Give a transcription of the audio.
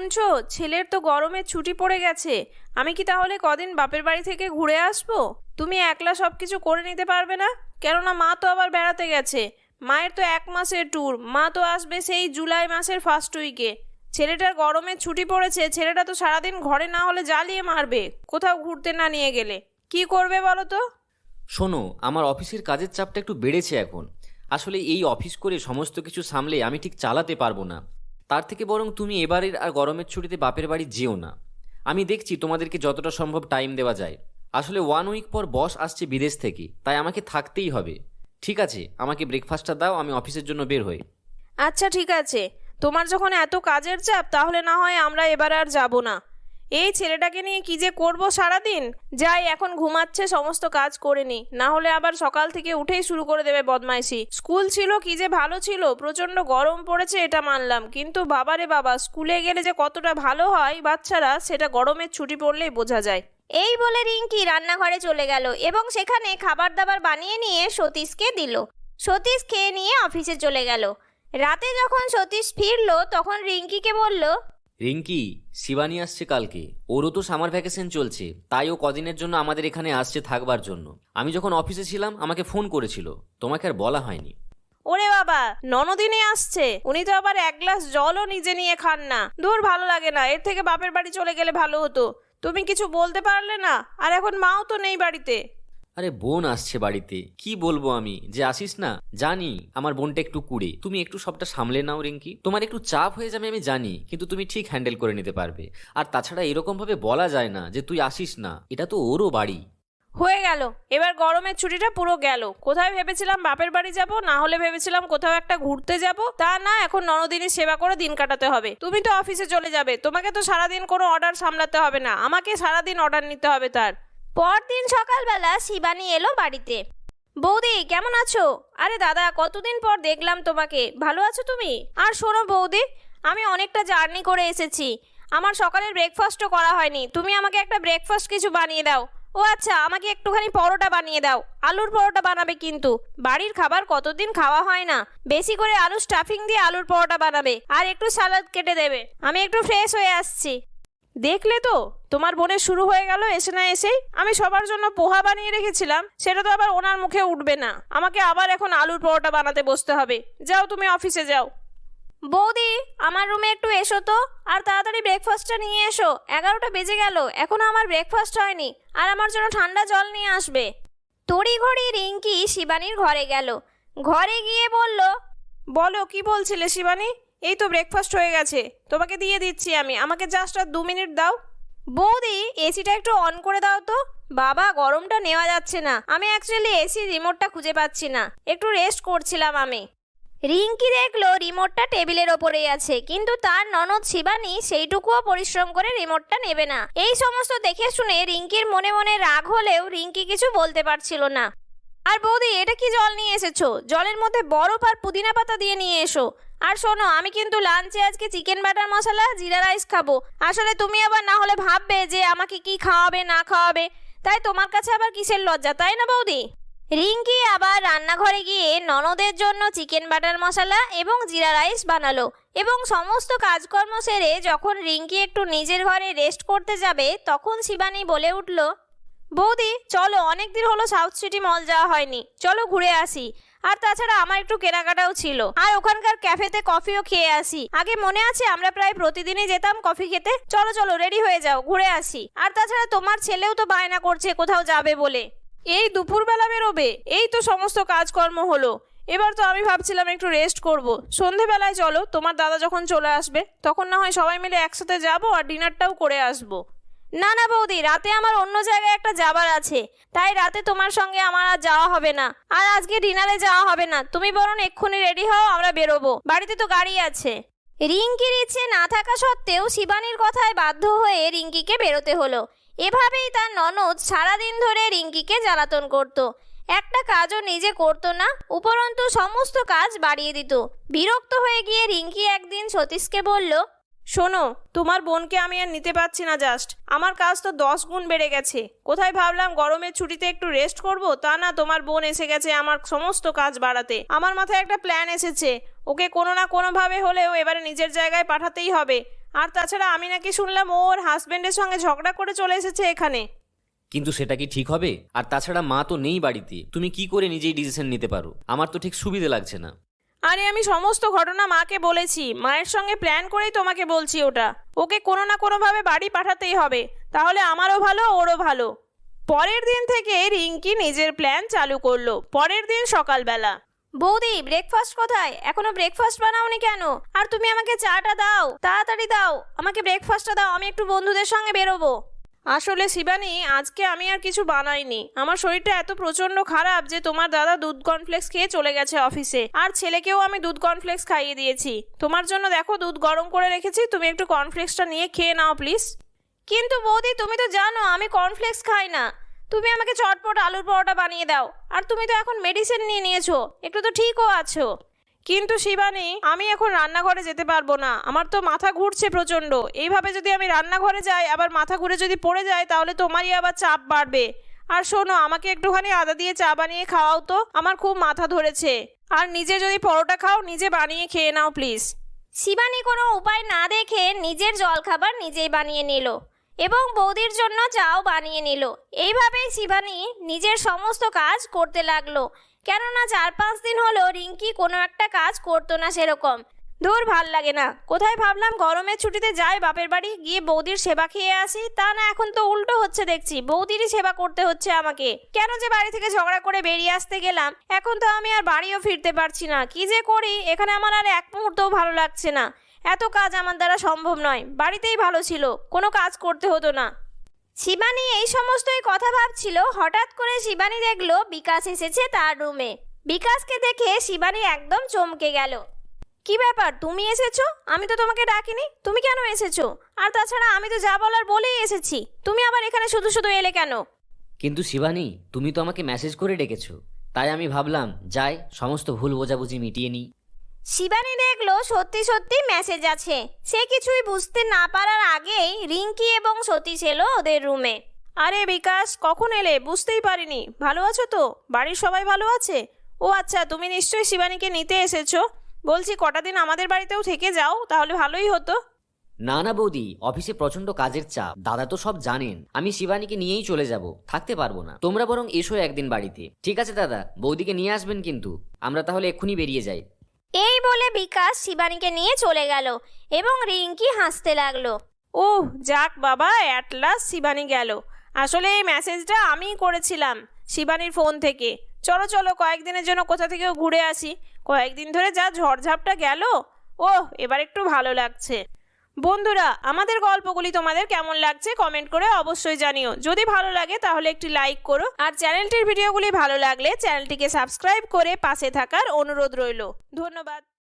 শুনছো, ছেলের তো গরমের ছুটি পড়ে গেছে। আমি কি তাহলে কদিন বাপের বাড়ি থেকে ঘুরে আসবো? তুমি একলা সব কিছু করে নিতে পারবে না? কেননা মা তো আবার বেড়াতে গেছে। মায়ের তো 1 মাসের ট্যুর, মা তো আসবে সেই জুলাই মাসের ফার্স্ট উইকে। ছেলেটার গরমের ছুটি পড়েছে, ছেলেটা তো সারাদিন ঘরে না হলে জ্বালিয়ে মারবে কোথাও ঘুরতে না নিয়ে গেলে। কি করবে বলো তো? শোনো, আমার অফিসের কাজের চাপটা একটু বেড়েছে এখন। আসলে এই অফিস করে সমস্ত কিছু সামলে আমি ঠিক চালাতে পারবো না। তার থেকে বরং তুমি এবারের আর গরমের ছুটিতে বাপের বাড়ি যেও না। আমি দেখছি তোমাদেরকে যতটা সম্ভব টাইম দেওয়া যায়। আসলে 1 উইক পর বস আসছে বিদেশ থেকে, তাই আমাকে থাকতেই হবে। ঠিক আছে, আমাকে ব্রেকফাস্টটা দাও, আমি অফিসের জন্য বের হই। আচ্ছা ঠিক আছে, তোমার যখন এত কাজের চাপ তাহলে না হয় আমরা এবার আর যাব না। এই ছেলেটাকে নিয়ে কি যে করব সারাদিন। যাই, এখন ঘুমাচ্ছে, সমস্ত কাজ করে নি, না হলে আবার সকাল থেকে উঠেই শুরু করে দেবে বদমাইশি। স্কুল ছিল কি যে ভালো ছিল, প্রচন্ড গরম পড়েছে এটা মানলাম, কিন্তু বাবারে বাবা, স্কুলে গেলে যে কতটা ভালো হয় বাচ্চারা সেটা গরমের ছুটি পড়লেই বোঝা যায়। এই বলে রিঙ্কি রান্নাঘরে চলে গেল এবং সেখানে খাবার দাবার বানিয়ে নিয়ে সতীশকে দিল। সতীশ খেয়ে নিয়ে অফিসে চলে গেল। রাতে যখন সতীশ ফিরলো তখন রিঙ্কিকে বলল, রিঙ্কি, শিবানী আসছে কালকে। ওরও তো সামার ভ্যাকেশন চলছে, তাই ও কদিনের জন্য আমাদের এখানে আসছে থাকবার জন্য। আমি যখন অফিসে ছিলাম আমাকে ফোন করেছিল, তোমাকে আর বলা হয়নি। ওরে বাবা, ননদিনী আসছে? উনি তো আবার 1 গ্লাস জলও নিজে নিয়ে খান না। দূর, ভালো লাগে না। এর থেকে বাপের বাড়ি চলে গেলে ভালো হতো। তুমি কিছু বলতে পারলে না? আর এখন মাও তো নেই বাড়িতে। আরে বোন আসছে বাড়িতে, কি বলবো আমি যে আসিস না। জানি আমার বোনটা একটু কুড়ে, তুমি একটু সবটা সামলে নাও রিঙ্কি। তোমার একটু চাপ হয়ে যাবে আমি জানি, কিন্তু তুমি ঠিক হ্যান্ডেল করে নিতে পারবে। আর তাছাড়া এরকম ভাবে বলা যায় না যে তুই আসিস না, এটা তো ওরও বাড়ি। হয়ে গেল, এবার গরমের ছুটিটা পুরো গেল। কোথায় ভেবেছিলাম বাপের বাড়ি যাব, না হলে ভেবেছিলাম কোথাও একটা ঘুরতে যাব, তা না, এখন ননদিনীর সেবা করে দিন কাটাতে হবে। তুমি তো অফিসে চলে যাবে, তোমাকে তো সারাদিন কোনো অর্ডার সামলাতে হবে না, আমাকে সারাদিন অর্ডার নিতে হবে তার। পরদিন সকালবেলা শিবানী এলো বাড়িতে। বৌদি, কেমন আছো? আরে দাদা, কতদিন পর দেখলাম তোমাকে। ভালো আছো তুমি? আর শোনো বৌদি, আমি অনেকটা জার্নি করে এসেছি, আমার সকালের ব্রেকফাস্টও করা হয়নি। তুমি আমাকে একটা ব্রেকফাস্ট কিছু বানিয়ে দাও। ও আচ্ছা, আমাকে একটুখানি পরোটা বানিয়ে দাও। আলুর পরোটা বানাবে কিন্তু। বাড়ির খাবার কতদিন খাওয়া হয় না। বেশি করে আলু স্টাফিং দিয়ে আলুর পরোটা বানাবে, আর একটু সালাদ কেটে দেবে। আমি একটু ফ্রেশ হয়ে আসছি। দেখলে তো, তোমার বোনের শুরু হয়ে গেল এসে না এসেই। আমি সবার জন্য পোহা বানিয়ে রেখেছিলাম, সেটা তো আবার ওনার মুখে উঠবে না। আমাকে আবার এখন আলুর পরোটা বানাতে বসতে হবে। যাও, তুমি অফিসে যাও। বৌদি, আমার রুমে একটু এসো তো, আর তাড়াতাড়ি ব্রেকফাস্টটা নিয়ে এসো। 11টা বেজে গেল, এখনো আমার ব্রেকফাস্ট হয়নি। আর আমার জন্য ঠান্ডা জল নিয়ে আসবে। তড়িঘড়ি রিঙ্কি শিবানীর ঘরে গেল। ঘরে গিয়ে বলল, বলো, কি বলছিলে শিবানী? এই তো ব্রেকফাস্ট হয়ে গেছে, তোমাকে দিয়ে দিচ্ছি আমি। আমাকে জাস্ট আর 2 মিনিট দাও। বৌদি, এসিটা একটু অন করে দাও তো। বাবা, গরমটা নেওয়া যাচ্ছে না। আমি অ্যাকচুয়ালি এসির রিমোটটা খুঁজে পাচ্ছি না, একটু রেস্ট করছিলাম আমি। রিঙ্কি দেখলো রিমোটটা টেবিলের ওপরেই আছে, কিন্তু তার ননদ শিবানী সেইটুকুও পরিশ্রম করে রিমোটটা নেবে না। এই সমস্ত দেখে শুনে রিঙ্কির মনে মনে রাগ হলেও রিঙ্কি কিছু বলতে পারছিল না। আর বৌদি, এটা কি জল নিয়ে এসেছো? জলের মধ্যে বরফ আর পুদিনা পাতা দিয়ে নিয়ে এসো। আর শোনো, আমি কিন্তু লাঞ্চে আজকে চিকেন বাটার মশলা জিরা রাইস খাবো। আসলে তুমি আবার না হলে ভাববে যে আমাকে কি খাওয়াবে না খাওয়াবে, তাই তোমার কাছে আবার কিসের লজ্জা, তাই না বৌদি? রিঙ্কি আবার রান্নাঘরে গিয়ে ননদের জন্য চিকেন বাটার মশলা এবং জিরা রাইস বানালো এবং সমস্ত কাজকর্ম সেরে যখন রিঙ্কি একটু নিজের ঘরে রেস্ট করতে যাবে তখন শিবানী বলে উঠল, বৌদি চলো, অনেকদিন হলো সাউথ সিটি মল যাওয়া হয়নি, চলো ঘুরে আসি। আর তাছাড়া আমার একটু কেনাকাটাও ছিল, আর ওখানকার ক্যাফেতে কফিও খেয়ে আসি। আগে মনে আছে আমরা প্রায় প্রতিদিনই যেতাম কফি খেতে। চলো চলো, রেডি হয়ে যাও, ঘুরে আসি। আর তাছাড়া তোমার ছেলেও তো বায়না করছে কোথাও যাবে বলে। এই দুপুরবেলা বেরোবে? এই তো সমস্ত কাজকর্ম হলো, এবার তো আমি ভাবছিলাম একটু রেস্ট করব। সন্ধেবেলায় চলো, তোমার দাদা যখন চলে আসবে তখন না হয় সবাই মিলে একসাথে যাবো আর ডিনারটাও করে আসবো। না না বৌদি, রাতে আমার অন্য জায়গায় একটা যাবার আছে, তাই রাতে তোমার সঙ্গে আমার আর যাওয়া হবে না। আর আজকে ডিনারে যাওয়া হবে না, তুমি বরং এক্ষুনি রেডি হও, আমরা বেরোবো। বাড়িতে তো গাড়ি আছে। রিঙ্কির ইচ্ছে না থাকা সত্ত্বেও শিবানীর কথায় বাধ্য হয়ে রিঙ্কিকে বেরোতে হলো। এভাবেই তার ননদ সারাদিন ধরে রিঙ্কিকে জ্বালাতন করত। একটা কাজও নিজে করতো না, উপরন্তু সমস্ত কাজ বাড়িয়ে দিত। বিরক্ত হয়ে গিয়ে রিঙ্কি একদিন সতীশকে বলল, শোনো, তোমার বোনকে আমি আর নিতে পারছি না। জাস্ট আমার কাজ তো 10 গুণ বেড়ে গেছে। কোথায় ভাবলাম গরমের ছুটিতে একটু রেস্ট করব, তা না, তোমার বোন এসে গেছে আমার সমস্ত কাজ বাড়াতে। আমার মাথায় একটা প্ল্যান এসেছে, ওকে কোনো না কোনোভাবে হলেও এবারে নিজের জায়গায় পাঠাতেই হবে। আর তাছাড়া আমি নাকি শুনলাম ওর হাজবেন্ডের সঙ্গে ঝগড়া করে চলে এসেছে এখানে। কিন্তু সেটা কি ঠিক হবে? আর তাছাড়া মা তো নেই বাড়িতে, তুমি কি করে নিজেই ডিসিশন নিতে পারো? আমার তো ঠিক সুবিধে লাগছে না। আরে আমি সমস্ত ঘটনা মাকে বলেছি, মায়ের সঙ্গে প্ল্যান করেই তোমাকে বলছি ওটা। ওকে কোনো না কোনোভাবে বাড়ি পাঠাতেই হবে, তাহলে আমারও ভালো ওরও ভালো। পরের দিন থেকে রিঙ্কি নিজের প্ল্যান চালু করলো। পরের দিন সকালবেলা, বৌদি ব্রেকফাস্ট কোথায়? এখনো ব্রেকফাস্ট বানাওনি কেন? আর তুমি আমাকে চাটা দাও, তাড়াতাড়ি দাও, আমাকে ব্রেকফাস্টটা দাও, আমি একটু বন্ধুদের সঙ্গে বেরোবো। আসলে শিবানী, আজকে আমি আর কিছু বানাইনি। আমার শরীরটা এত প্রচন্ড খারাপ যে তোমার দাদা দুধ কর্নফ্লেক্স খেয়ে চলে গেছে অফিসে, আর ছেলেকেও আমি দুধ কর্নফ্লেক্স খাইয়ে দিয়েছি। তোমার জন্য দেখো দুধ গরম করে রেখেছি, তুমি একটু কর্নফ্লেক্সটা নিয়ে খেয়ে নাও প্লিজ। কিন্তু বৌদি তুমি তো জানো আমি কর্নফ্লেক্স খাই না। তুমি আমাকে চটপট আলুর পরোটা বানিয়ে দাও। আর তুমি তো এখন মেডিসিন নিয়ে নিয়েছো, একটু তো ঠিকও আছো। কিন্তু শিবানী, আমি এখন রান্নাঘরে যেতে পারবো না, আমার তো মাথা ঘুরছে প্রচন্ড। এইভাবে যদি আমি রান্নাঘরে যাই, আবার মাথা ঘুরে যদি পড়ে যায়, তাহলে তোমারই আবার চাপ বাড়বে। আর শোনো, আমাকে একটুখানি আদা দিয়ে চা বানিয়ে খাওয়াও তো, আমার খুব মাথা ধরেছে। আর নিজে যদি পরোটা খাও, নিজে বানিয়ে খেয়ে নাও প্লিজ। শিবানী কোনো উপায় না দেখে নিজের জলখাবার নিজেই বানিয়ে নিল এবং বৌদির জন্য চাও বানিয়ে নিল। এইভাবেই শিবানী নিজের সমস্ত কাজ করতে লাগলো, কেননা 4-5 দিন হলো রিঙ্কি কোনো একটা কাজ করতো না সেরকম। ধুর, ভাল লাগে না। কোথায় ভাবলাম গরমের ছুটিতে যাই বাপের বাড়ি, গিয়ে বৌদির সেবা খেয়ে আসি, তা না এখন তো উল্টো হচ্ছে দেখছি, বৌদিরই সেবা করতে হচ্ছে আমাকে। কেন যে বাড়ি থেকে ঝগড়া করে বেরিয়ে আসতে গেলাম, এখন তো আমি আর বাড়িও ফিরতে পারছি না। কি যে করি, এখানে আমার আর এক মুহূর্তও ভালো লাগছে না। এত কাজ আমার দ্বারা সম্ভব নয়, বাড়িতেই ভালো ছিল, কোনো কাজ করতে হতো না। শিবানী এই সমস্তই কথা ভাবছিল, হঠাৎ করে শিবানী দেখলো বিকাশ এসেছে তার রুমে। বিকাশকে দেখে শিবানী একদম চমকে গেল। কি ব্যাপার, তুমি এসেছো? আমি তো তোমাকে ডাকিনি, তুমি কেন এসেছো? আর তাছাড়া আমি তো যা বলার বলেই এসেছি, তুমি আবার এখানে শুধু শুধু এলে কেন? কিন্তু শিবানী, তুমি তো আমাকে মেসেজ করে ডেকেছো, তাই আমি ভাবলাম যাই সমস্ত ভুল বোঝাবুঝি মিটিয়ে নিই। শিবানী দেখলো সত্যি সত্যি মেসেজ আছে। সে কিছুই বুঝতে না পারার আগেই রিঙ্কি এবং সতীশ এলো ওদের রুমে। আরে বিকাশ, কখন এলে? বুঝতেই পারিনি। ভালো আছো তো? বাড়ির সবাই ভালো আছে? ও আচ্ছা, তুমি নিশ্চয়ই শিবানীকে নিতে এসেছো। বলছি কটা দিন আমাদের বাড়িতেও থেকে যাও, তাহলে ভালোই হতো। না না বৌদি, অফিসে প্রচন্ড কাজের চাপ, দাদা তো সব জানেন। আমি শিবানীকে নিয়েই চলে যাব, থাকতে পারবো না। তোমরা বরং এসো একদিন বাড়িতে। ঠিক আছে দাদা, বৌদিকে নিয়ে আসবেন কিন্তু। আমরা তাহলে এক্ষুনি বেরিয়ে যাই। এই বলে বিকাশ শিবানীকে নিয়ে চলে গেল এবং রিঙ্কি হাসতে লাগলো। ওহ যাক বাবা, অ্যাট লাস্ট শিবানী গেল। আসলে এই মেসেজটা আমিই করেছিলাম শিবানীর ফোন থেকে। চলো চলো, কয়েকদিনের জন্য কোথা থেকেও ঘুরে আসি। কয়েকদিন ধরে যা ঝড়ঝাপটা গেল, ওহ এবার একটু ভালো লাগছে। বন্ধুরা, আমাদের গল্পগুলি তোমাদের কেমন লাগছে কমেন্ট করে অবশ্যই জানিও। যদি ভালো লাগে তাহলে একটি লাইক করো, আর চ্যানেলটির ভিডিওগুলি ভালো লাগলে চ্যানেলটিকে সাবস্ক্রাইব করে পাশে থাকার অনুরোধ রইল। ধন্যবাদ।